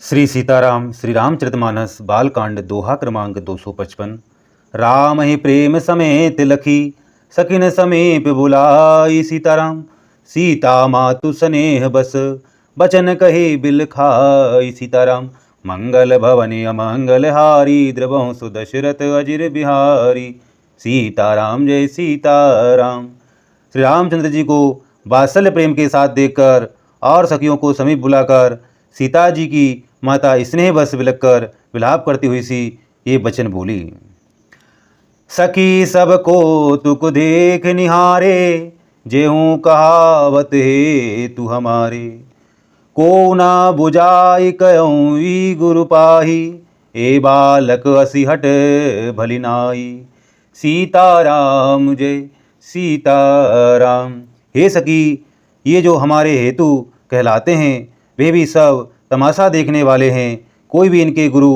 श्री सीताराम श्री रामचरितमानस बालकांड दोहा क्रमांक 255। राम ही प्रेम समेत लखी सखिन समीप बुलाई। सीताराम सीता मातु स्नेह बस बचन कहे बिल खाई। सीताराम मंगल भवनि अमंगल हारी द्रवहु सुदशरथ अजिर बिहारी। सीताराम जय सीताराम। श्री रामचंद्र जी को वात्सल्य प्रेम के साथ देखकर और सखियों को समीप बुलाकर सीता जी की माता स्नेह बस विलक कर विलाप करती हुई सी ये वचन बोली। सखी सबको तुक देख निहारे जेहूँ कहावत है तू हमारे। को ना बुझाई कयऊँ ई गुरु पाही ए बालक असिहट भली नाई। सीताराम जय सीताराम। हे सखी, ये जो हमारे हेतु कहलाते हैं वे भी सब तमाशा देखने वाले हैं। कोई भी इनके गुरु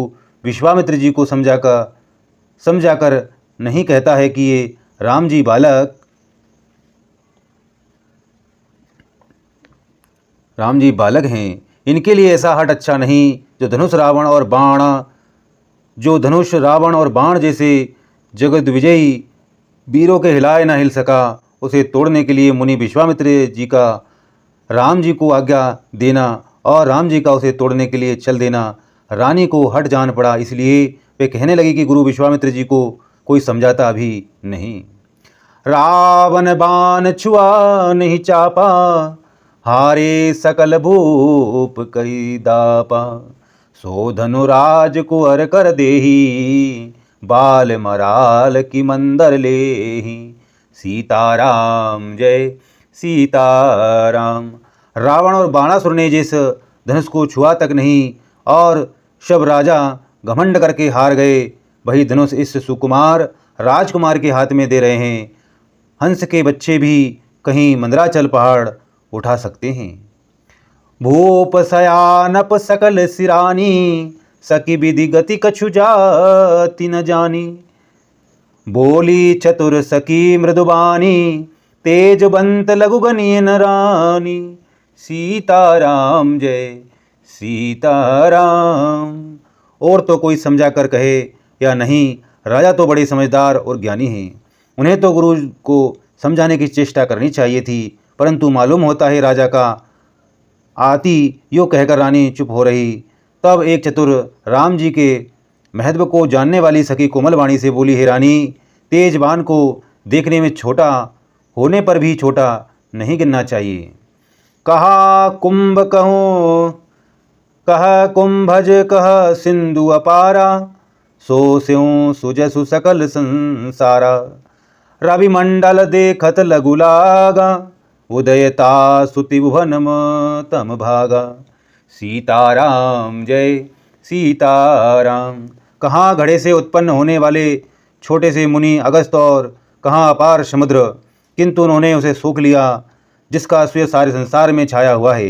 विश्वामित्र जी को समझाकर नहीं कहता है कि ये राम जी बालक हैं। इनके लिए ऐसा हट अच्छा नहीं जो धनुष रावण और बाण जैसे जगत विजयी वीरों के हिलाए ना हिल सका, उसे तोड़ने के लिए मुनि विश्वामित्र जी का राम जी को आज्ञा देना और राम जी का उसे तोड़ने के लिए चल देना रानी को हट जान पड़ा। इसलिए वे कहने लगी कि गुरु विश्वामित्र जी को कोई समझाता भी नहीं। रावण बाण छुआ नहीं चापा हारे सकल भूप कई दापा। सो धनुराज कुंवर कर देही बाल मराल की मंदर लेही। सीताराम जय सीताराम। रावण और बाणासुर ने जिस धनुष को छुआ तक नहीं और शब राजा घमंड करके हार गए, वही धनुष इस सुकुमार राजकुमार के हाथ में दे रहे हैं। हंस के बच्चे भी कहीं मंदराचल पहाड़ उठा सकते हैं। भूप सयानप सकल सिरानी सकी विधि गति कछु जाति न जानी। बोली चतुर सकी मृदुबानी तेजवंत लघु गणिय न रानी। सीताराम जय सीताराम। और तो कोई समझा कर कहे या नहीं, राजा तो बड़े समझदार और ज्ञानी हैं, उन्हें तो गुरु को समझाने की चेष्टा करनी चाहिए थी, परंतु मालूम होता है राजा का आती यो कहकर रानी चुप हो रही। तब एक चतुर राम जी के महत्व को जानने वाली सखी कोमल वाणी से बोली, हे रानी, तेजबान को देखने में छोटा होने पर भी छोटा नहीं गिनना चाहिए। कहा कुंभ कहूँ कह कुंभज कह सिंधु अपारा सो स्यों सुजसु सकल संसारा। रवि मंडल देखत लघु लागा उदयता सुति भुवन तम भागा। सीताराम जय सीताराम। कहाँ घड़े से उत्पन्न होने वाले छोटे से मुनि अगस्त और कहाँ अपार समुद्र, किंतु उन्होंने उसे सूख लिया जिसका सूर्य सारे संसार में छाया हुआ है।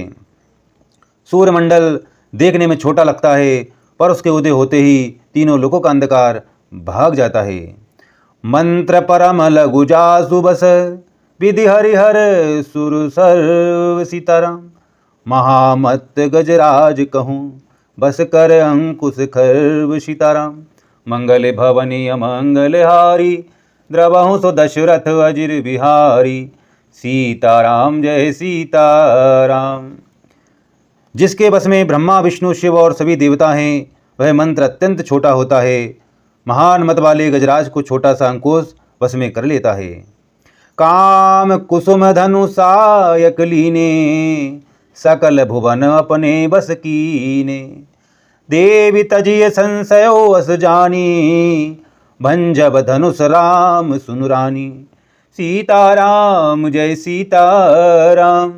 सूर्यमंडल देखने में छोटा लगता है, पर उसके उदय होते ही तीनों लोकों का अंधकार भाग जाता है। मंत्र परम लघु जासु बस विधि हरिहर सुर सर्व। सीताराम महामत गजराज कहूँ बस कर अंकुश खर्व। सीताराम मंगल भवनि अमंगल हारी द्रवहु सो दशरथ अजिर बिहारी। सीताराम जय सीताराम। जिसके बस में ब्रह्मा विष्णु शिव और सभी देवता हैं, वह मंत्र अत्यंत छोटा होता है। महान मत वाले गजराज को छोटा सा अंकुश बस में कर लेता है। काम कुसुम धनु सायक लीने सकल भुवन अपने बस कीने। देवी तजिय संशयो अस जानी भंजब धनुष राम सुनुरानी। सीताराम जय सीताराम।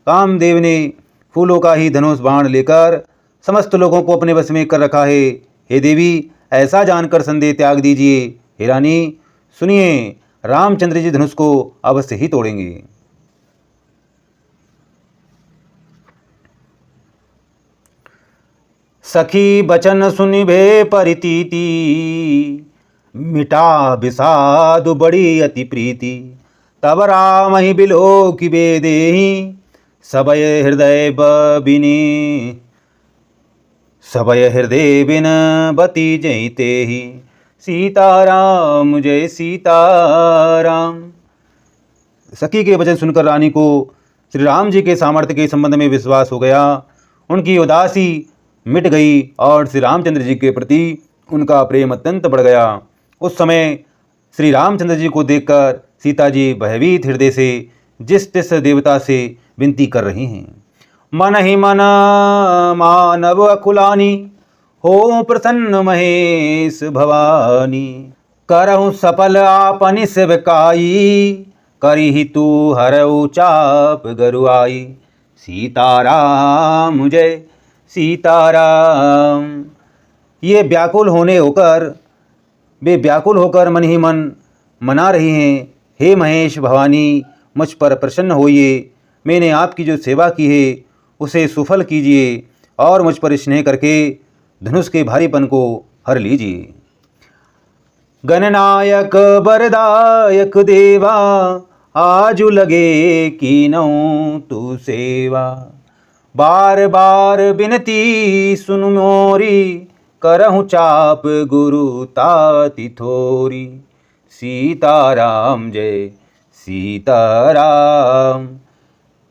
कामदेव ने फूलों का ही धनुष बाण लेकर समस्त लोगों को अपने वश में कर रखा है। हे देवी, ऐसा जानकर संदेह त्याग दीजिए। हे रानी सुनिए, रामचंद्र जी धनुष को अवश्य ही तोड़ेंगे। सखी बचन सुनिभे परितीति मिटा विषाद बड़ी अति प्रीति। तब राम ही बिलो की बेदेही सबय हृदय बबिनी। सबय हृदय बिन बती जैते ही, सीताराम जय सीताराम। सखी के वचन सुनकर रानी को श्री राम जी के सामर्थ्य के संबंध में विश्वास हो गया। उनकी उदासी मिट गई और श्री रामचंद्र जी के प्रति उनका प्रेम अत्यंत बढ़ गया। उस समय श्री रामचंद्र जी को देखकर सीता जी भयभीत हृदय से जिस तिस देवता से विनती कर रही हैं। मन ही मन मानव अकुलानी, हो प्रसन्न महेश भवानी। करहु सफल आपनि सेवकाई, करिहि तू हरऊ चाप गरुआई। सीताराम जय सीताराम। वे व्याकुल होकर मन ही मन मना रही हैं, हे महेश भवानी, मुझ पर प्रसन्न होइए। मैंने आपकी जो सेवा की है उसे सुफल कीजिए और मुझ पर स्नेह करके धनुष के भारीपन को हर लीजिए। गणनायक वरदायक देवा, आजु लगे कीनौ तू सेवा। बार बार बिनती सुन मोरी, करहु चाप गुरु ताति थोरी। सीताराम जय सीताराम।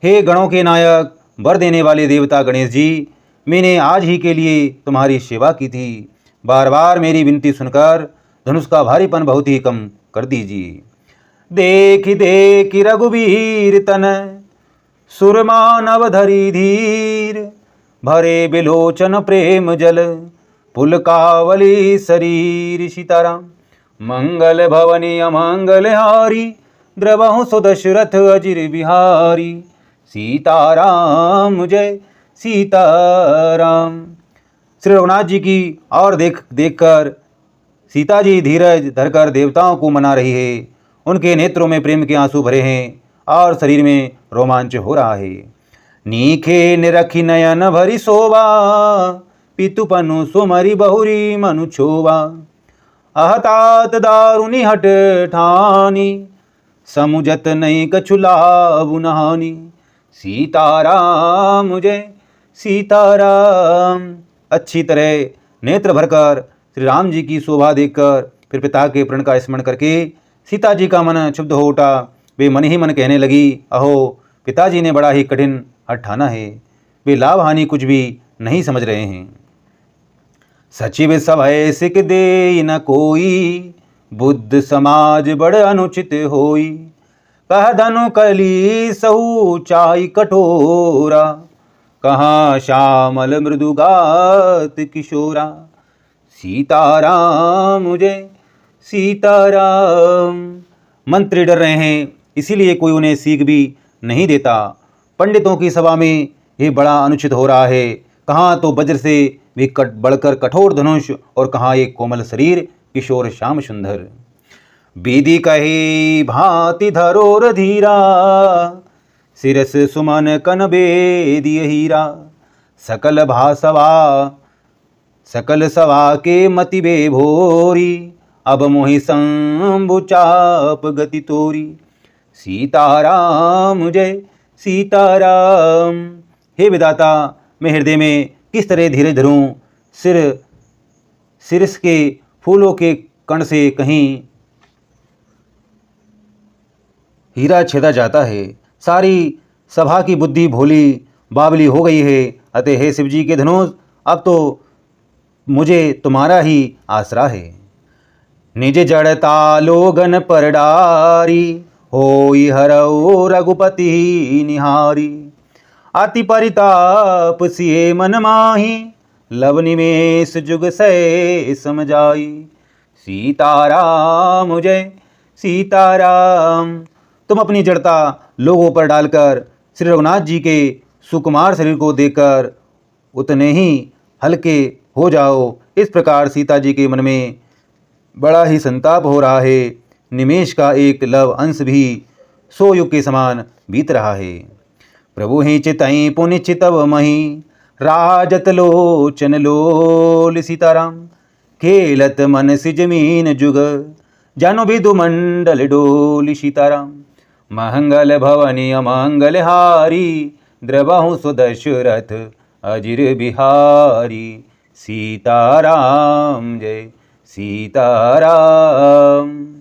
हे गणों के नायक, वर देने वाले देवता गणेश जी, मैंने आज ही के लिए तुम्हारी सेवा की थी। बार बार मेरी विनती सुनकर धनुष का भारीपन बहुत ही कम कर दीजिए। देख देख रघुवीर तन, सुरमानव धरी धीर। भरे बिलोचन प्रेम जल, पुलकावली शरीर। सीताराम। मंगल भवनी अमंगल हारी, द्रवहु सुदशरथ अजिर बिहारी। सीताराम जय सीताराम। श्री रघुनाथ जी की और देखकर सीता जी धीरज धरकर देवताओं को मना रही है। उनके नेत्रों में प्रेम के आंसू भरे हैं और शरीर में रोमांच हो रहा है। नीखे निरखी नयन भरी शोभा, पितुपनु सुमरी बहुरी मनु छोवा। अहतात दारुनि हट ठानी, समुझत नहीं कछु लाभु नहानी। सीताराम जय सीताराम। अच्छी तरह नेत्र भरकर श्री राम जी की शोभा देखकर फिर पिता के प्रण का स्मरण करके सीता जी का मन क्षुब्ध हो उठा। वे मन ही मन कहने लगी, अहो पिताजी ने बड़ा ही कठिन हठ ठाना है। वे लाभ हानि कुछ भी नहीं समझ रहे हैं। सचिव सभय सिक दे न कोई, बुद्ध समाज बड़ अनुचित होई। कह धनु कली सहु चाई कठोरा, कहाँ श्यामल मृदुगात किशोरा। सीताराम जय सीताराम। मंत्री डर रहे हैं, इसीलिए कोई उन्हें सीख भी नहीं देता। पंडितों की सभा में ये बड़ा अनुचित हो रहा है। कहाँ तो वज्र से भी बढ़कर कठोर धनुष और कहाँ एक कोमल शरीर किशोर श्याम सुंदर। विधि कही भांति धरोर धीरा, सिरस सुमन कन बेदिय हीरा। सकल सवा के मति बे भोरी, अब मोहि शंभु चाप गति तोरी। सीताराम जय सीताराम। हे विधाता, मैं हृदय में किस तरह धीरे धरूं। सिरस के फूलों के कण से कहीं हीरा छेदा जाता है। सारी सभा की बुद्धि भोली बावली हो गई है। अतः हे शिव जी के धनुष, अब तो मुझे तुम्हारा ही आसरा है। निज जड़ता लोगन पर डारी, होई हरऊ रघुपति निहारी। अति परिताप सिए मन माही, लव निमेष जुग सै समझाई। सीताराम जय सीताराम। तुम अपनी जड़ता लोगों पर डालकर श्री रघुनाथ जी के सुकुमार शरीर को देखकर उतने ही हल्के हो जाओ। इस प्रकार सीता जी के मन में बड़ा ही संताप हो रहा है। निमेष का एक लव अंश भी 100 युग के समान बीत रहा है। प्रभु ही चितई पुनि चितव मही, राजत लोचन लोल। सीताराम। खेलत मन सि जमीन जुग, जानो बिदु मंडल डोल। सीताराम। मंगल भवनी अमंगल हारी, द्रवहु सुदशरथ अजिर बिहारी। सीताराम जय सीताराम।